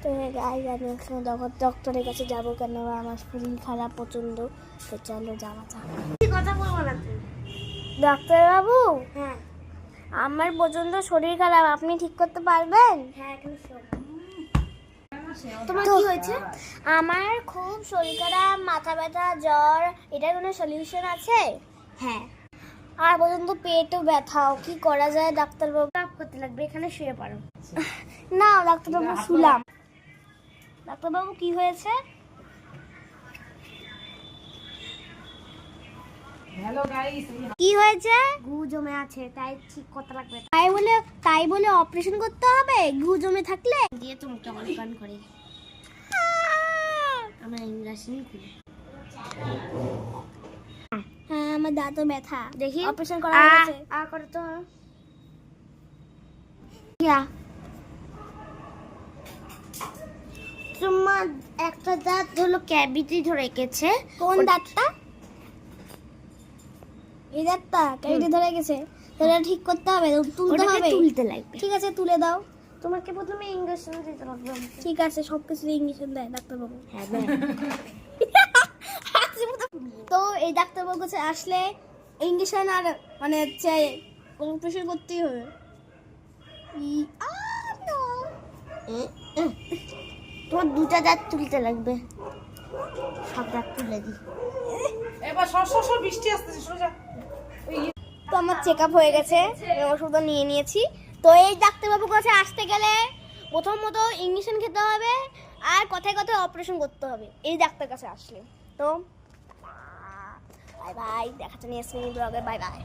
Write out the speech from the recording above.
তো গাইজ আমি এখন ডক্টরের কাছে যাবো, কেন আমার শরীর খারাপ প্রচন্ড। তো চলো যাওয়া যাক। কথা বলবো না তুই। ডাক্তারবাবু, হ্যাঁ আমার প্রচন্ড শরীর খারাপ, আপনি ঠিক করতে পারবেন? হ্যাঁ, এখানে শোন। তোমার কি হয়েছে? আমার খুব শরীর খারাপ, মাথা ব্যথা, জ্বর। এটার কোনো সলিউশন আছে? হ্যাঁ, আর পর্যন্ত পেটও ব্যথাও, কি করা যায় ডাক্তারবাবু? কাপ করতে লাগবে, এখানে শুয়ে পড়ো। না ডাক্তারবাবু, শুলাম। ডাক্তারবাবু কি হয়েছে? কি হয়েছে? গু জমে আছে, তাই ঠিক করতে লাগবে। তাই বলে অপারেশন করতে হবে গু জমে থাকলে? দিয়ে তোমাকে অনগান করে আমরা ইংরেজি খুলি। হ্যাঁ, আমার দাঁতও ব্যথা, দেখি অপারেশন করা হয়েছে। করে তো তোমার একটা দাঁত হলো ক্যাভিটি ধরে রেখেছে। কোন দাঁতটা? এই দাঁতটা ক্যাভিটি ধরে গেছে, তাহলে ঠিক করতে হবে, তুলতে ওটাকে হবে। তুলতে লাগবে। ঠিক আছে, তুলে দাও। তোমাকে প্রথমে ইঞ্জেকশন দিতে লাগবে। ঠিক আছে, সবকিছু ইঞ্জেকশন দেয় ডাক্তারবাবু। হ্যাঁ তো এই ডাক্তারবাবুর কাছে আসলে ইঞ্জেকশন আর মানে হচ্ছে অপারেশন করতেই হবে। তোমার দুটা দাঁত তুলতে লাগবে। সব দাঁত তুলে দি। এবার বৃষ্টি আসতেছে সোজা। তো আমার চেক আপ হয়ে গেছে, আমি ওষুধও নিয়ে নিয়েছি। তো এই ডাক্তারবাবুর কাছে আসতে গেলে প্রথমত ইঞ্জেকশন খেতে হবে আর কথায় কথায় অপারেশন করতে হবে এই ডাক্তার কাছে আসলে। তো বাই বাই, দেখা তো নিয়ে ব্লগে, বাই বাই।